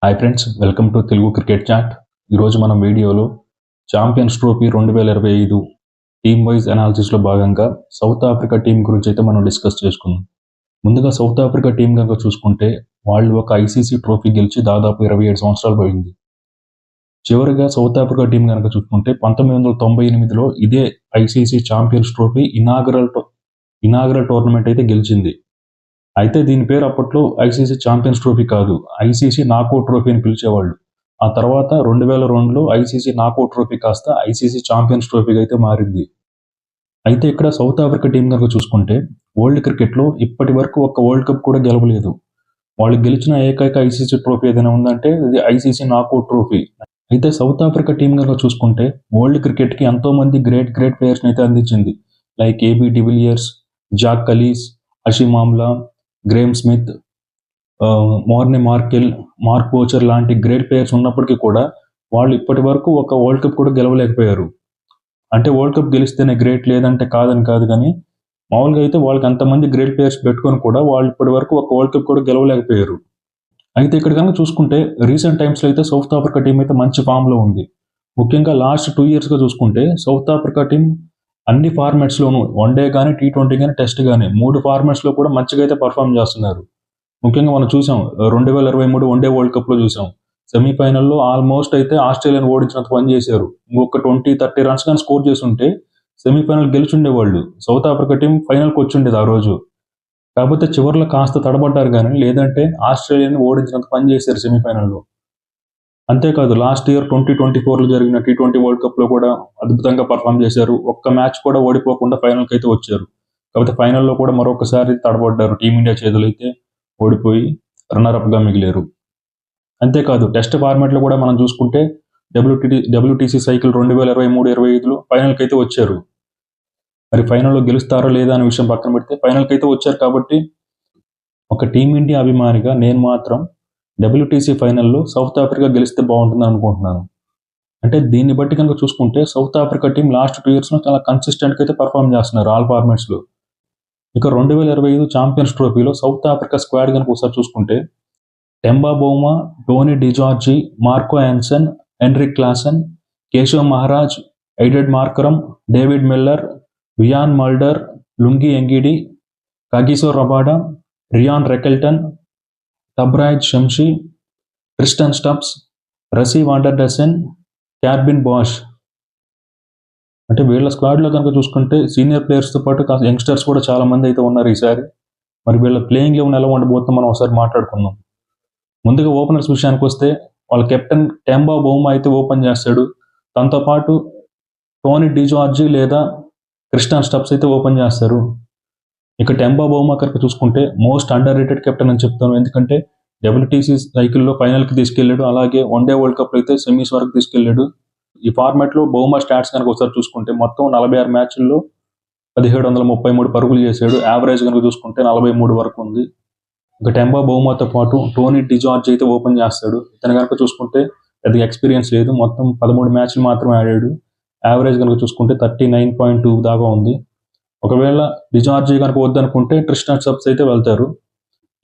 Hi friends, welcome to Telugu cricket chat. ఈరోజు మనం వీడియోలో ఛాంపియన్స్ ట్రోఫీ 2025 టీమ్ వైజ్ అనాలిసిస్లో భాగంగా సౌత్ ఆఫ్రికా టీం గురించి అయితే మనం డిస్కస్ చేసుకుందాం. ముందుగా సౌత్ ఆఫ్రికా టీం కనుక చూసుకుంటే వాళ్ళు ఒక ఐసీసీ ట్రోఫీ గెలిచి దాదాపు 27 సంవత్సరాలు పోయింది. చివరిగా సౌత్ ఆఫ్రికా టీం కనుక చూసుకుంటే 1998లో ఇదే ICC champions trophy inaugural tournament అయితే గెలిచింది. అయితే దీని పేరు అప్పట్లో ఐసీసీ ఛాంపియన్స్ ట్రోఫీ కాదు, ఐసీసీ నాకౌట్ ట్రోఫీ అని పిలిచేవాళ్ళు. ఆ తర్వాత 2002లో ఐసీసీ నాకౌట్ ట్రోఫీ కాస్త ఐసీసీ ఛాంపియన్స్ ట్రోఫీగా అయితే మారింది. అయితే ఇక్కడ సౌత్ ఆఫ్రికా టీం కనుక చూసుకుంటే వరల్డ్ క్రికెట్లో ఇప్పటి వరకు ఒక్క వరల్డ్ కప్ కూడా గెలవలేదు. వాళ్ళు గెలిచిన ఏకైక ఐసీసీ ట్రోఫీ ఏదైనా ఉందంటే ఇది ఐసీసీ నాకౌట్ ట్రోఫీ. అయితే సౌత్ ఆఫ్రికా టీం కనుక చూసుకుంటే వరల్డ్ క్రికెట్కి ఎంతో మంది గ్రేట్ ప్లేయర్స్ని అయితే అందించింది. Like A B de Villiers, Jacques Kallis, Hashim Amla, Graeme Smith, Morne Morkel, Mark Boucher లాంటి గ్రేట్ ప్లేయర్స్ ఉన్నప్పటికీ కూడా వాళ్ళు ఇప్పటి వరకు ఒక వరల్డ్ కప్ కూడా గెలవలేకపోయారు. అంటే వరల్డ్ కప్ గెలిస్తేనే గ్రేట్, లేదంటే కాదని కాదు, కానీ మామూలుగా అయితే వాళ్ళకి అంతమంది గ్రేట్ ప్లేయర్స్ పెట్టుకొని కూడా వాళ్ళు ఇప్పటి వరకు ఒక వరల్డ్ కప్ కూడా గెలవలేకపోయారు. అయితే ఇక్కడ కనుక చూసుకుంటే రీసెంట్ టైమ్స్లో అయితే సౌత్ ఆఫ్రికా టీం అయితే మంచి ఫామ్లో ఉంది. ముఖ్యంగా లాస్ట్ 2 yearsగా చూసుకుంటే సౌత్ ఆఫ్రికా టీం అన్ని ఫార్మాట్స్లోనూ వన్డే కానీ, T20 కానీ, టెస్ట్ కానీ 3 ఫార్మాట్స్లో కూడా మంచిగా అయితే పర్ఫామ్ చేస్తున్నారు. ముఖ్యంగా మనం చూసాం 2023 వన్డే వరల్డ్ కప్లో చూసాం. సెమీఫైనల్లో ఆల్మోస్ట్ అయితే ఆస్ట్రేలియాను ఓడించినంత పని చేశారు. ఇంకొక 20-30 రన్స్ కానీ స్కోర్ చేస్తుంటే సెమీఫైనల్ గెలిచుండేవాళ్ళు. సౌత్ ఆఫ్రికా టీం ఫైనల్కి వచ్చిండేది ఆ రోజు. కాకపోతే చివరిలో కాస్త తడబడ్డారు కానీ, లేదంటే ఆస్ట్రేలియాని ఓడించినంత పని చేశారు సెమీఫైనల్లో. అంతేకాదు లాస్ట్ ఇయర్ 2024లో జరిగిన T20 వరల్డ్ కప్లో కూడా అద్భుతంగా పర్ఫామ్ చేశారు. ఒక్క మ్యాచ్ కూడా ఓడిపోకుండా ఫైనల్కి అయితే వచ్చారు. కాకపోతే ఫైనల్లో కూడా మరొకసారి తడబడ్డారు. టీమిండియా చేతులు అయితే ఓడిపోయి రన్నరప్గా మిగిలారు. అంతేకాదు టెస్ట్ ఫార్మాట్లో కూడా మనం చూసుకుంటే డబ్ల్యూటీసీ సైకిల్ 2023-25లో ఫైనల్కి అయితే వచ్చారు. మరి ఫైనల్లో గెలుస్తారో లేదా అనే విషయం పక్కన పెడితే ఫైనల్కి అయితే వచ్చారు. కాబట్టి ఒక టీమిండియా అభిమానిగా నేను మాత్రం డబ్ల్యూటీసీ ఫైనల్లో సౌత్ ఆఫ్రికా గెలిస్తే బాగుంటుంది అనుకుంటున్నాను. అంటే దీన్ని బట్టి కనుక చూసుకుంటే సౌత్ ఆఫ్రికా టీం లాస్ట్ 2 yearsలో చాలా కన్సిస్టెంట్గా అయితే పర్ఫామ్ చేస్తున్నారు ఆల్ ఫార్మాట్స్లో. ఇక 2025 ఛాంపియన్స్ ట్రోఫీలో సౌత్ ఆఫ్రికా స్క్వాడ్ కనుక ఒకసారి చూసుకుంటే Temba Bavuma, Tony de Zorzi, Marco Jansen, Heinrich Klaasen, Keshav Maharaj, Aiden Markram, David Miller, Wiaan Mulder, Lungi Ngidi, Kagiso Rabada, Ryan Rickelton, Tabraiz Shamsi, Tristan Stubbs, Rassie van der Dussen, Corbin Bosch. అంటే వీళ్ళ స్క్వాడ్లో కనుక చూసుకుంటే senior ప్లేయర్స్తో పాటు కాస్త youngsters కూడా చాలా మంది అయితే ఉన్నారు ఈసారి. మరి వీళ్ళ ప్లేయింగ్ లెవెన్ ఎలా ఉండబోతుందో మనం ఒకసారి మాట్లాడుకుందాం. ముందుగా ఓపెనర్స్ విషయానికి వస్తే వాళ్ళ కెప్టెన్ టెంబా బౌమా అయితే ఓపెన్ చేస్తాడు. తనతో పాటు టోనీ డిజార్జీ లేదా క్రిస్టన్ స్టబ్స్ అయితే ఓపెన్ చేస్తారు. ఇక టెంబా బౌమా కనుక చూసుకుంటే మోస్ట్ అండర్ రేటెడ్ కెప్టెన్ అని చెప్తాను. ఎందుకంటే డబ్ల్యూటీసీ సైకిల్లో ఫైనల్కి తీసుకెళ్లాడు, అలాగే వన్డే వరల్డ్ కప్ అయితే సెమీస్ వరకు తీసుకెళ్లాడు. ఈ ఫార్మాట్లో బౌమా స్టాట్స్ కనుక ఒకసారి చూసుకుంటే మొత్తం 46 మ్యాచ్ల్లో 1733 పరుగులు చేశాడు. యావరేజ్ కనుక చూసుకుంటే 43 వరకు ఉంది. ఇక టెంబా బౌమాతో పాటు టోనీ డిజార్జ్ అయితే ఓపెన్ చేస్తాడు. ఇతను కనుక చూసుకుంటే పెద్దగా ఎక్స్పీరియన్స్ లేదు, మొత్తం 13 మ్యాచ్లు మాత్రమే ఆడాడు. యావరేజ్ కనుక చూసుకుంటే 39.2 దాకా ఉంది. ఒకవేళ డిజార్జీ కనుక వద్దనుకుంటే ట్రిస్టన్ స్టబ్స్ అయితే వెళ్తారు.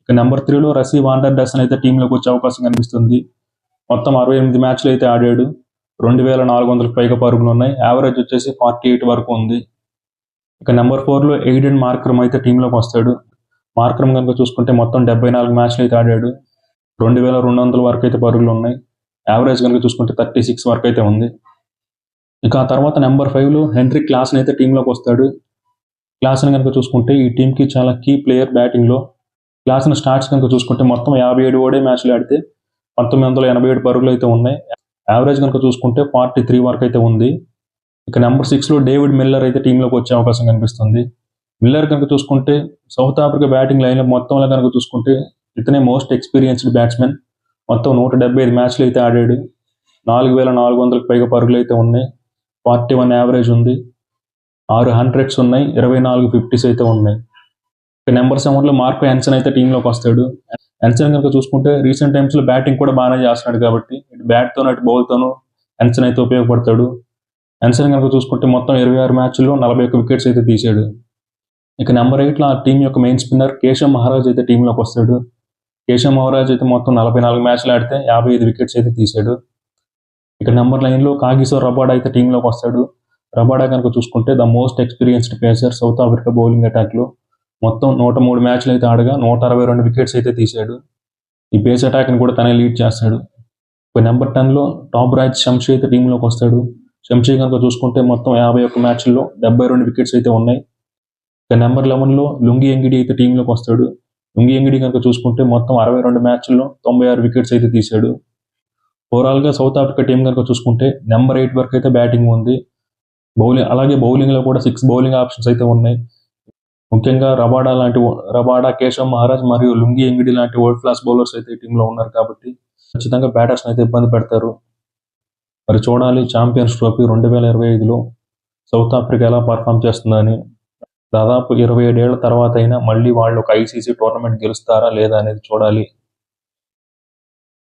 ఇక నెంబర్ 3లో రసీ వాండర్డసన్ అయితే టీంలోకి వచ్చే అవకాశం కనిపిస్తుంది. మొత్తం 68 మ్యాచ్లు అయితే ఆడాడు. 2400 పైగా పరుగులు ఉన్నాయి. యావరేజ్ వచ్చేసి 48 వరకు ఉంది. ఇక నెంబర్ 4లో ఎయిడెన్ మార్కరమ్ అయితే టీంలోకి వస్తాడు. మార్కరమ్ కనుక చూసుకుంటే మొత్తం 74 మ్యాచ్లు అయితే ఆడాడు. 2200 వరకు అయితే పరుగులు ఉన్నాయి. యావరేజ్ కనుక చూసుకుంటే 36 వరకు అయితే ఉంది. ఇక ఆ తర్వాత నెంబర్ 5లో హెన్రిక్ క్లాసన్ అయితే టీంలోకి వస్తాడు. క్లాసన్ కనుక చూసుకుంటే ఈ టీంకి చాలా కీ ప్లేయర్ బ్యాటింగ్లో. క్లాసన్ స్టాట్స్ కనుక చూసుకుంటే మొత్తం 57 ఓడే మ్యాచ్లు ఆడితే 1987 పరుగులు అయితే ఉన్నాయి. యావరేజ్ కనుక చూసుకుంటే 43 వరకు అయితే ఉంది. ఇక నెంబర్ 6లో డేవిడ్ మిల్లర్ అయితే టీంలోకి వచ్చే అవకాశం కనిపిస్తుంది. మిల్లర్ కనుక చూసుకుంటే సౌత్ ఆఫ్రికా బ్యాటింగ్ లైన్లో మొత్తంలో కనుక చూసుకుంటే ఇతనే మోస్ట్ ఎక్స్పీరియన్స్డ్ బ్యాట్స్మెన్. మొత్తం 175 మ్యాచ్లు అయితే ఆడాడు. 4400 పైగా పరుగులు అయితే ఉన్నాయి. 41 యావరేజ్ ఉంది. 6 100s ఉన్నాయి. 24 50s అయితే ఉన్నాయి. ఇక నెంబర్ 7లో మార్కో యాన్సన్ అయితే టీంలోకి వస్తాడు. యాన్సన్ కనుక చూసుకుంటే రీసెంట్ టైమ్స్లో బ్యాటింగ్ కూడా బాగానే చేస్తున్నాడు కాబట్టి ఇటు బ్యాట్తోనూ అటు బౌల్తోనూ యాన్సన్ అయితే ఉపయోగపడతాడు. యాన్సన్ కనుక చూసుకుంటే మొత్తం 26 మ్యాచ్ల్లో 41 వికెట్స్ అయితే తీశాడు. ఇక నెంబర్ 8లో ఆ టీం యొక్క మెయిన్ స్పిన్నర్ కేశవ్ మహారాజ్ అయితే టీంలోకి వస్తాడు. కేశవ్ మహారాజ్ అయితే మొత్తం 44 మ్యాచ్లు ఆడితే 55 వికెట్స్ అయితే తీశాడు. ఇక నెంబర్ 9లో కాగిసో రబాడా అయితే టీంలోకి వస్తాడు. రబాడా కనుక చూసుకుంటే the most experienced pacer South Africa bowling అటాక్లో మొత్తం 103 మ్యాచ్లు అయితే ఆడగా 162 వికెట్స్ అయితే తీశాడు. ఈ పేస్ అటాక్ని కూడా తనే లీడ్ చేస్తాడు. ఇక నెంబర్ 10లో టాప్ రాజ్ షంషీ అయితే టీంలోకి వస్తాడు. షంషీ కనుక చూసుకుంటే మొత్తం 51 మ్యాచ్ల్లో 72 వికెట్స్ అయితే ఉన్నాయి. ఇక నెంబర్ 11లో లుంగి ఎంగిడి అయితే టీంలోకి వస్తాడు. లుంగి ఎంగిడి కనుక చూసుకుంటే మొత్తం 62 మ్యాచ్ల్లో 96 వికెట్స్ అయితే తీశాడు. ఓవరాల్గా సౌత్ ఆఫ్రికా టీం కనుక చూసుకుంటే నెంబర్ 8 వరకు అయితే బ్యాటింగ్ ఉంది. అలాగే బౌలింగ్లో కూడా 6 బౌలింగ్ ఆప్షన్స్ అయితే ఉన్నాయి. ముఖ్యంగా రబాడా, కేశవ్ మహారాజ్ మరియు లుంగి ఎంగిడి లాంటి వరల్డ్ క్లాస్ బౌలర్స్ అయితే టీంలో ఉన్నారు కాబట్టి ఖచ్చితంగా బ్యాటర్స్ని అయితే ఇబ్బంది పెడతారు. మరి చూడాలి ఛాంపియన్స్ ట్రోఫీ 2025లో సౌత్ ఆఫ్రికా ఎలా పర్ఫామ్ చేస్తుందని. దాదాపు 27 ఏళ్ల తర్వాత అయినా మళ్ళీ వాళ్ళు ఒక ఐసీసీ టోర్నమెంట్ గెలుస్తారా లేదా అనేది చూడాలి.